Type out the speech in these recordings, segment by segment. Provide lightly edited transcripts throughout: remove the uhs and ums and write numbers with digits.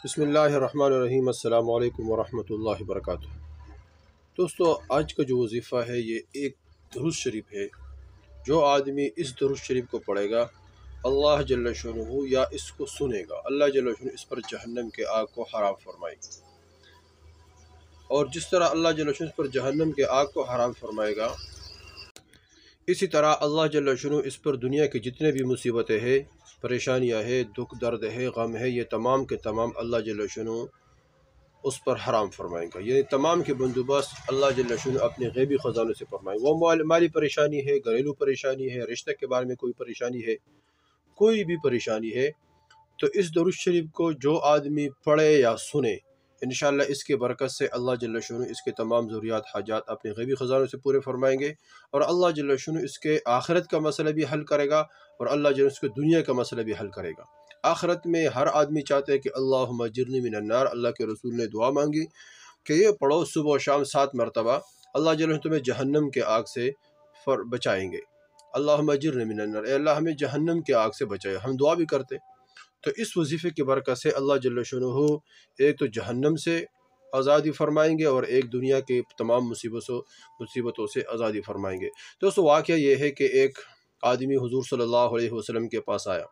بسم اللہ الرحمن الرحیم۔ السلام علیکم ورحمۃ اللہ وبرکاتہ۔ دوستو، آج کا جو وظیفہ ہے یہ ایک درود شریف ہے۔ جو آدمی اس درود شریف کو پڑھے گا اللہ جل شانہ یا اس کو سنے گا، اللہ جل شانہ اس پر جہنم کے آگ کو حرام فرمائے گا۔ اور جس طرح اللہ جل شانہ اس پر جہنم کے آگ کو حرام فرمائے گا، اسی طرح اللہ جل شانہ اس پر دنیا کی جتنے بھی مصیبتیں ہیں، پریشانیاں ہیں، دکھ درد ہے، غم ہے، یہ تمام کے تمام اللہ جل شانہ اس پر حرام فرمائیں گا۔ یعنی تمام کے بندوبست اللہ جل شانہ اپنے غیبی خزانوں سے فرمائیں گے۔ وہ مالی پریشانی ہے، گھریلو پریشانی ہے، رشتہ کے بارے میں کوئی پریشانی ہے، کوئی بھی پریشانی ہے، تو اس درود شریف کو جو آدمی پڑھے یا سنے، انشاءاللہ اس کے برکت سے اللہ جل شانہ اس کے تمام ضروریات حاجات اپنے غیبی خزانوں سے پورے فرمائیں گے، اور اللہ جل شانہ اس کے آخرت کا مسئلہ بھی حل کرے گا، اور اللہ جل اس کے دنیا کا مسئلہ بھی حل کرے گا۔ آخرت میں ہر آدمی چاہتے ہے کہ اللہم اجرنی من النار، اللہ کے رسول نے دعا مانگی کہ یہ پڑھو صبح و شام 7 مرتبہ، اللہ جل تمہیں جہنم کے آگ سے بچائیں گے۔ اللہم اجرنی من النار، اے اللہ ہمیں جہنم کے آگ سے بچائے، ہم دعا بھی کرتے۔ تو اس وظیفے کی برکت سے اللہ جل شانہ ایک تو جہنم سے آزادی فرمائیں گے، اور ایک دنیا کے تمام مصیبتوں سے آزادی فرمائیں گے۔ دوستو، واقعہ یہ ہے کہ ایک آدمی حضور صلی اللہ علیہ وسلم کے پاس آیا،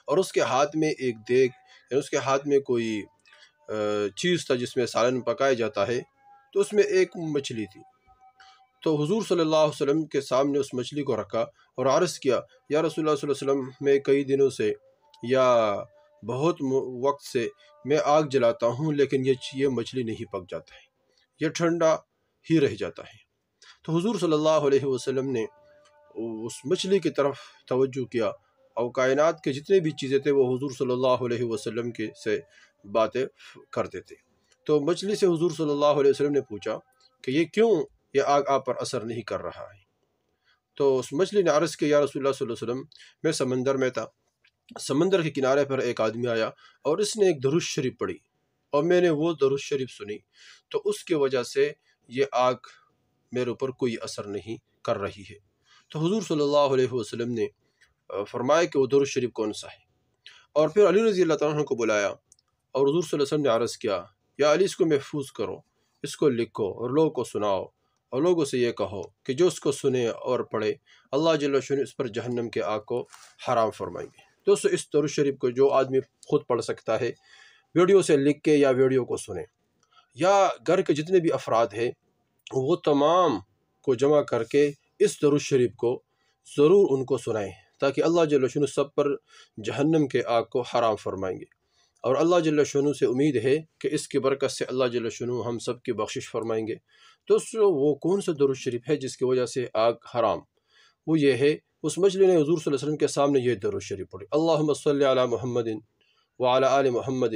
اور اس کے ہاتھ میں ایک دیگ، یعنی اس کے ہاتھ میں کوئی چیز تھا جس میں سالن پکایا جاتا ہے، تو اس میں ایک مچھلی تھی۔ تو حضور صلی اللہ علیہ وسلم کے سامنے اس مچھلی کو رکھا اور عرض کیا، یا رسول اللہ صلی اللہ علیہ وسلم، میں کئی دنوں سے یا بہت وقت سے میں آگ جلاتا ہوں، لیکن یہ مچھلی نہیں پک جاتا ہے، یہ ٹھنڈا ہی رہ جاتا ہے۔ تو حضور صلی اللہ علیہ وسلم نے اس مچھلی کی طرف توجہ کیا، اور کائنات کے جتنے بھی چیزیں تھے وہ حضور صلی اللہ علیہ وسلم کے سے باتیں کرتے تھے۔ تو مچھلی سے حضور صلی اللہ علیہ وسلم نے پوچھا کہ یہ کیوں یہ آگ آپ پر اثر نہیں کر رہا ہے؟ تو اس مچھلی نے عرض کیا، یا رسول اللہ صلی اللہ علیہ وسلم، میں سمندر میں تھا، سمندر کے کنارے پر ایک آدمی آیا اور اس نے ایک درود شریف پڑھی، اور میں نے وہ درود شریف سنی، تو اس کی وجہ سے یہ آگ میرے اوپر کوئی اثر نہیں کر رہی ہے۔ تو حضور صلی اللہ علیہ وسلم نے فرمایا کہ وہ درود شریف کون سا ہے، اور پھر علی رضی اللہ تعالیٰ عنہ کو بلایا، اور حضور صلی اللہ علیہ وسلم نے عرض کیا، یا علی اس کو محفوظ کرو، اس کو لکھو اور لوگوں کو سناؤ، اور لوگوں سے یہ کہو کہ جو اس کو سنے اور پڑھے اللہ جل شانہ اس پر جہنم کے آگ کو حرام فرمائیں گے۔ دوستو، اس درود شریف کو جو آدمی خود پڑھ سکتا ہے، ویڈیو سے لکھ کے یا ویڈیو کو سنے، یا گھر کے جتنے بھی افراد ہیں وہ تمام کو جمع کر کے اس درود شریف کو ضرور ان کو سنائیں، تاکہ اللہ جل شانہ سب پر جہنم کے آگ کو حرام فرمائیں گے۔ اور اللہ جل شانہ سے امید ہے کہ اس کی برکت سے اللہ جل شانہ ہم سب کی بخشش فرمائیں گے۔ دوستو، وہ کون سا درود شریف ہے جس کی وجہ سے آگ حرام؟ وہ یہ ہے، اس مچھلی نے حضور صلی اللہ علیہ وسلم کے سامنے یہ درود شریف پڑھی، اللہم صلی علی محمد وعلی آل محمد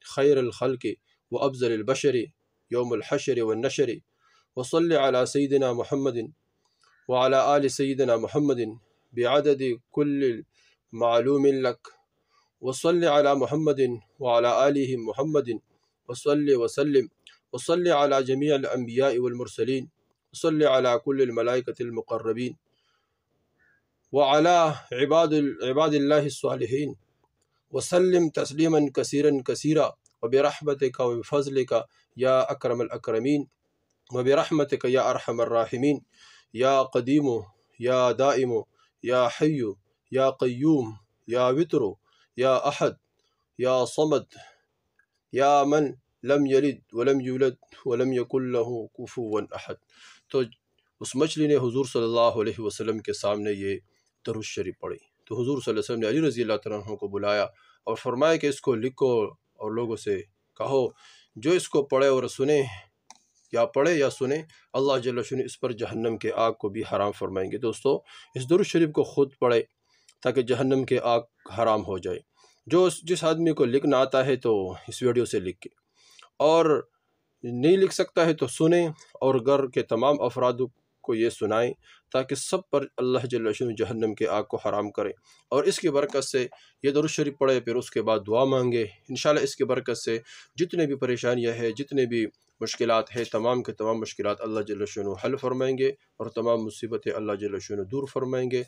خیر الخلق وافضل البشر یوم الحشر والنشر، وصلی علی سیدنا محمد وعلی آل سیدنا محمد بعدد کل معلوم لک، وصلی علی محمد وعلی آلہ محمد وصلی وسلم، وصلی علی جمیع الانبیاء والمرسلین، وصلی علی کل الملائکۃ المقربین، وعلی عباد اللہ الصالحین، وسلم تسلیما کثیرا کثیرا، وبرحمتک وبفضلک یا اکرم الاکرمین، وبرحمتک یا ارحم الراحمین، یا قدیم یا دائم یا حی یا قیوم یا وتر یا احد یا صمد یا من لم یلد ولم یولد ولم یکن لہ کفوا احد۔ تو اس مچھلی نے حضور صلی اللہ علیہ وسلم کے سامنے یہ درود شریف پڑھی، تو حضور صلی اللہ علیہ وسلم نے علی رضی اللہ تعالیٰ عنہ کو بلایا اور فرمایا کہ اس کو لکھو اور لوگوں سے کہو، جو اس کو پڑھے اور سنے، یا پڑھے یا سنے، اللہ جل شانہ اس پر جہنم کے آگ کو بھی حرام فرمائیں گے۔ دوستو، اس درود شریف کو خود پڑھے تاکہ جہنم کے آگ حرام ہو جائے۔ جس آدمی کو لکھنا آتا ہے تو اس ویڈیو سے لکھ کے، اور نہیں لکھ سکتا ہے تو سنیں، اور گھر کے تمام افراد کو یہ سنائیں، تاکہ سب پر اللہ جل شانہ جہنم کے آگ کو حرام کرے، اور اس کی برکت سے یہ درود شریف پڑھے، پھر اس کے بعد دعا مانگے، انشاءاللہ اس کی برکت سے جتنے بھی پریشانیاں ہیں، جتنے بھی مشکلات ہیں، تمام کے تمام مشکلات اللہ جل شانہ حل فرمائیں گے، اور تمام مصیبتیں اللہ جل شانہ دور فرمائیں گے۔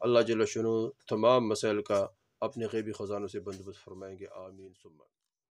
اللہ جل شانہ تمام مسائل کا اپنے غیبی خزانوں سے بندوبست فرمائیں گے، آمین ثم